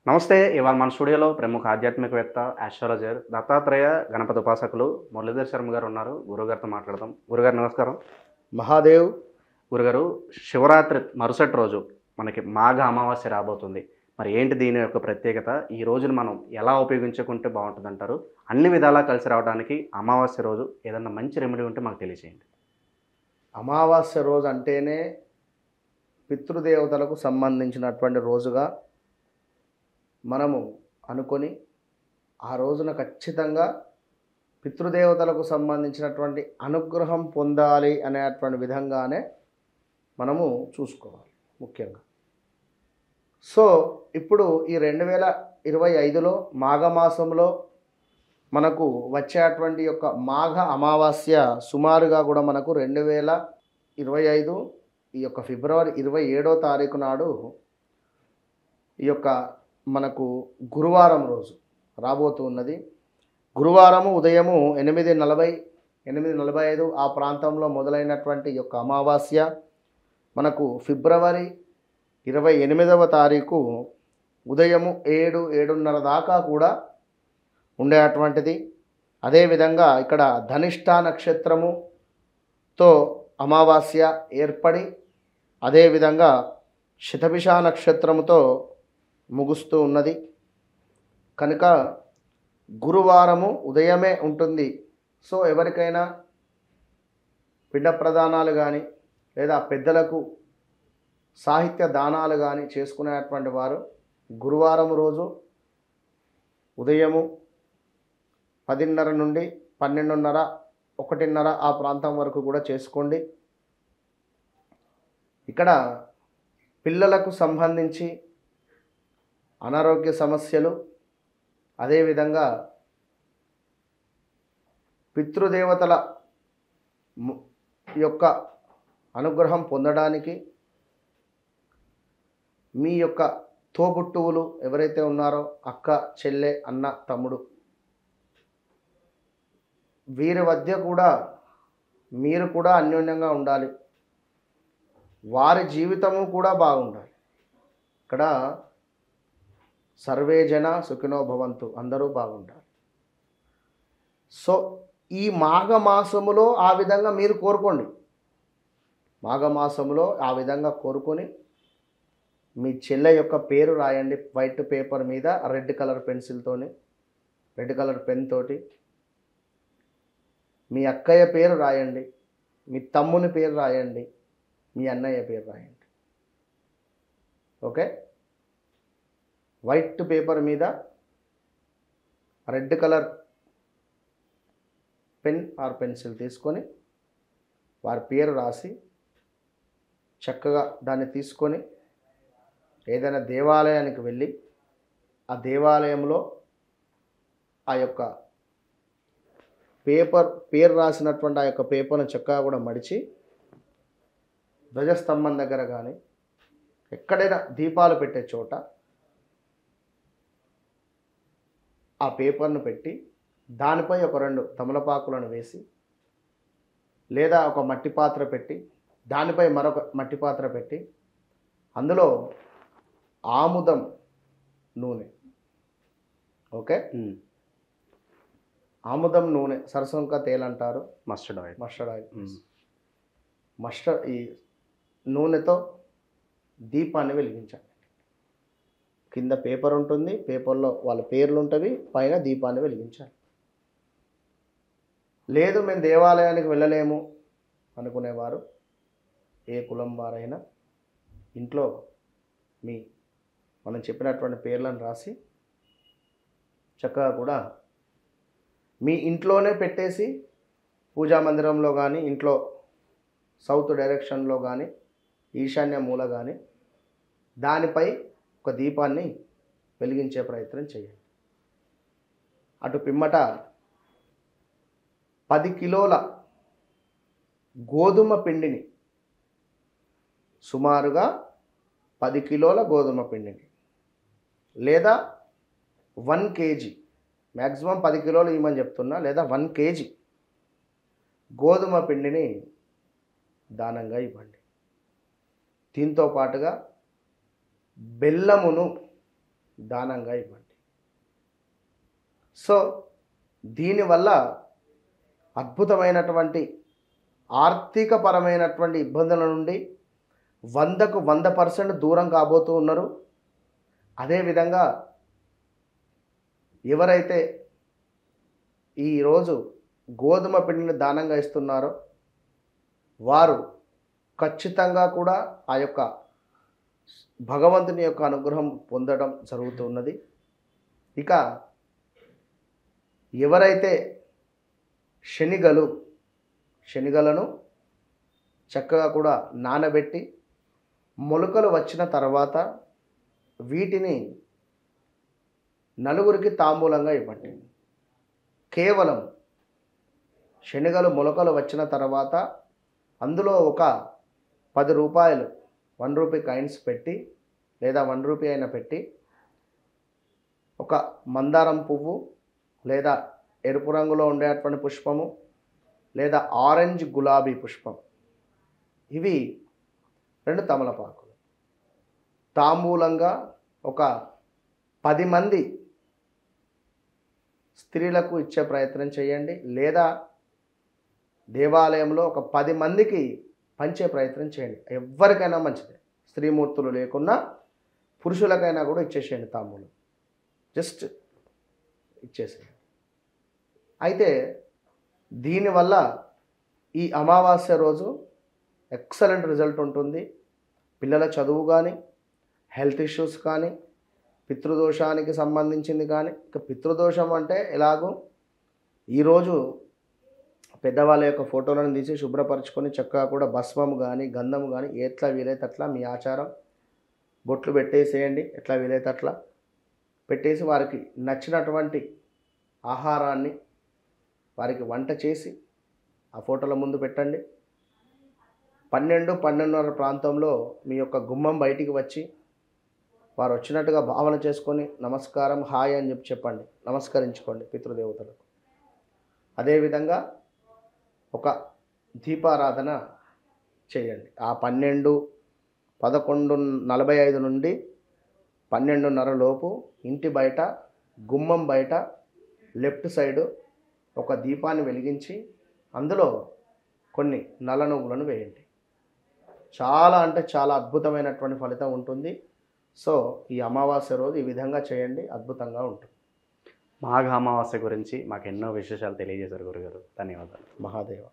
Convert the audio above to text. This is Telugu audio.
నమస్తే. ఇవాళ మన స్టూడియోలో ప్రముఖ ఆధ్యాత్మికవేత్త, ఆస్ట్రాలజర్, దత్తాత్రేయ గణపతి ఉపాసకులు మురళీధర్ శర్మ గారు ఉన్నారు. గురుగారితో మాట్లాడదాం. గురుగారు నమస్కారం. మహాదేవ్. గురుగారు, శివరాత్రి మరుసటి రోజు మనకి మాఘ అమావాస్య రాబోతుంది. మరి ఏంటి దీని యొక్క ప్రత్యేకత? ఈ రోజును మనం ఎలా ఉపయోగించుకుంటే బాగుంటుందంటారు? అన్ని విధాలా కలిసి రావడానికి అమావాస్య రోజు ఏదన్నా మంచి రెమెడీ ఉంటే మాకు తెలియజేయండి. అమావాస్య రోజు అంటేనే పితృదేవతలకు సంబంధించినటువంటి రోజుగా మనము అనుకొని ఆ రోజున ఖచ్చితంగా పితృదేవతలకు సంబంధించినటువంటి అనుగ్రహం పొందాలి అనేటువంటి విధంగానే మనము చూసుకోవాలి ముఖ్యంగా. సో ఇప్పుడు ఈ 2025లో మాఘమాసంలో మనకు వచ్చేటువంటి యొక్క మాఘ అమావాస్య సుమారుగా కూడా మనకు 2025 ఈ యొక్క ఫిబ్రవరి 27వ తారీఖు నాడు ఈ యొక్క మనకు గురువారం రోజు రాబోతున్నది. గురువారము ఉదయము 8:40, 8:45 ఆ ప్రాంతంలో మొదలైనటువంటి ఈ యొక్క అమావాస్య మనకు ఫిబ్రవరి 28వ తారీఖు ఉదయము 7, 7:30 దాకా కూడా ఉండేటువంటిది. అదేవిధంగా ఇక్కడ ధనిష్ట నక్షత్రముతో అమావాస్య ఏర్పడి అదేవిధంగా శతభిష నక్షత్రముతో ముగుస్తూ ఉన్నది కనుక గురువారము ఉదయమే ఉంటుంది. సో ఎవరికైనా పిండ ప్రదానాలు కానీ లేదా పెద్దలకు సాహిత్య దానాలు కానీ చేసుకునేటువంటి వారు గురువారం రోజు ఉదయము 10:30 నుండి 12:30, 1:30 ఆ ప్రాంతం వరకు కూడా చేసుకోండి. ఇక్కడ పిల్లలకు సంబంధించి అనారోగ్య సమస్యలు అదేవిధంగా పితృదేవతల యొక్క అనుగ్రహం పొందడానికి మీ యొక్క తోబుట్టువులు ఎవరైతే ఉన్నారో అక్క, చెల్లె, అన్న, తమ్ముడు వీరి మధ్య కూడా మీరు కూడా అన్యోన్యంగా ఉండాలి. వారి జీవితము కూడా బాగుండాలి. ఇక్కడ సర్వే జన సుఖినో భవంతు, అందరూ బాగుంటారు. సో ఈ మాఘమాసములో ఆ విధంగా మీరు కోరుకోండి. మాఘమాసములో ఆ విధంగా కోరుకొని మీ చెల్లె యొక్క పేరు రాయండి వైట్ పేపర్ మీద రెడ్ కలర్ పెన్సిల్తోని, రెడ్ కలర్ పెన్ తోటి. మీ అక్కయ్య పేరు రాయండి, మీ తమ్ముని పేరు రాయండి, మీ అన్నయ్య పేరు రాయండి. ఓకే, వైట్ పేపర్ మీద red colour pen or pencil తీసుకొని వారి పేరు రాసి చక్కగా దాన్ని తీసుకొని ఏదైనా దేవాలయానికి వెళ్ళి ఆ దేవాలయంలో ఆ యొక్క పేరు రాసినటువంటి ఆ యొక్క పేపర్ను చక్కగా కూడా మడిచి ధ్వజస్తంభం దగ్గర కానీ ఎక్కడైనా దీపాలు పెట్టే చోట ఆ పేపర్ను పెట్టి దానిపై ఒక 2 తమలపాకులను వేసి లేదా ఒక మట్టి పాత్ర పెట్టి దానిపై మరొక మట్టి పాత్ర పెట్టి అందులో ఆముదం నూనె, ఓకే, ఆముదం నూనె, సరసంకా తేల్ అంటారు, మస్టర్డ్ ఆయిల్, మస్టర్డ్ ఈ నూనెతో దీపాన్ని వెలిగించాలి. కింద పేపర్ ఉంటుంది, పేపర్లో వాళ్ళ పేర్లు ఉంటవి, పైన దీపాన్ని వెలిగించాలి. లేదు మేము దేవాలయానికి వెళ్ళలేము అనుకునేవారు ఏ కులం వారైనా ఇంట్లో మనం చెప్పినటువంటి పేర్లను రాసి చక్కగా కూడా మీ ఇంట్లోనే పెట్టేసి పూజా మందిరంలో కానీ ఇంట్లో సౌత్ డైరెక్షన్లో కానీ ఈశాన్య మూల కానీ దానిపై ఒక దీపాన్ని వెలిగించే ప్రయత్నం చేయండి. అటు పిమ్మట 10 కిలోల గోధుమ పిండిని, సుమారుగా 10 కిలోల గోధుమ పిండిని లేదా 1 కేజీ, మ్యాక్సిమం 10 కిలోలు ఇవ్వమని చెప్తున్నా, లేదా 1 కేజీ గోధుమ పిండిని దానంగా ఇవ్వండి. దీంతో పాటుగా బెల్లమును దానంగా ఇవ్వండి. సో దీనివల్ల అద్భుతమైనటువంటి ఆర్థికపరమైనటువంటి ఇబ్బందుల నుండి 100కు 100% దూరం కాబోతూ ఉన్నారు. అదేవిధంగా ఎవరైతే ఈరోజు గోధుమ పిండిని దానంగా ఇస్తున్నారో వారు ఖచ్చితంగా కూడా ఆ యొక్క భగవంతుని యొక్క అనుగ్రహం పొందడం జరుగుతున్నది. ఇక ఎవరైతే శనిగలను చక్కగా కూడా నానబెట్టి మొలకలు వచ్చిన తర్వాత వీటిని నలుగురికి తాంబూలంగా ఇవ్వండి. కేవలం శనగలు మొలకలు వచ్చిన తర్వాత అందులో ఒక 10 రూపాయలు 1 రూపీ కాయిన్స్ పెట్టి లేదా 1 రూపీ అయినా పెట్టి ఒక మందారం పువ్వు లేదా ఎరుపు రంగులో ఉండేటువంటి పుష్పము లేదా ఆరెంజ్ గులాబీ పుష్పం, ఇవి 2 తమలపాకులు తాంబూలంగా ఒక 10 మంది స్త్రీలకు ఇచ్చే ప్రయత్నం చేయండి. లేదా దేవాలయంలో ఒక 10 మందికి పంచే ప్రయత్నం చేయండి. ఎవరికైనా మంచిదే, స్త్రీమూర్తులు లేకున్నా పురుషులకైనా కూడా ఇచ్చేసేయండి తాంబూలం, జస్ట్ ఇచ్చేసేయండి. అయితే దీనివల్ల ఈ అమావాస్య రోజు ఎక్సలెంట్ రిజల్ట్ ఉంటుంది. పిల్లల చదువు కానీ, హెల్త్ ఇష్యూస్ కానీ, పితృదోషానికి సంబంధించింది కానీ, ఇక పితృదోషం అంటే ఎలాగో ఈరోజు పెద్దవాళ్ళ యొక్క ఫోటోలను తీసి శుభ్రపరచుకొని చక్కగా కూడా భస్మం కానీ గంధం కానీ ఎట్లా వీలైతే అట్లా మీ ఆచారం బొట్లు పెట్టేసేయండి. ఎట్లా వీలైతే అట్లా పెట్టేసి వారికి నచ్చినటువంటి ఆహారాన్ని వారికి వంట చేసి ఆ ఫోటోల ముందు పెట్టండి. 12-12:30 ప్రాంతంలో మీ యొక్క గుమ్మం బయటికి వచ్చి వారు వచ్చినట్టుగా భావన చేసుకొని నమస్కారం హాయ్ అని చెప్పండి, నమస్కరించుకోండి పితృదేవతలకు. అదేవిధంగా ఒక దీపారాధన చేయండి. ఆ 11:45 నుండి 12:30 లోపు ఇంటి బయట గుమ్మం బయట లెఫ్ట్ సైడు ఒక దీపాన్ని వెలిగించి అందులో కొన్ని నల్ల నువ్వులను వేయండి. చాలా అంటే చాలా అద్భుతమైనటువంటి ఫలితం ఉంటుంది. సో ఈ అమావాస్య రోజు ఈ విధంగా చేయండి, అద్భుతంగా ఉంటుంది. మాఘ అమావాస్య గురించి మాకు ఎన్నో విశేషాలు తెలియజేశారు గురుగారు. ధన్యవాదాలు. మహాదేవ.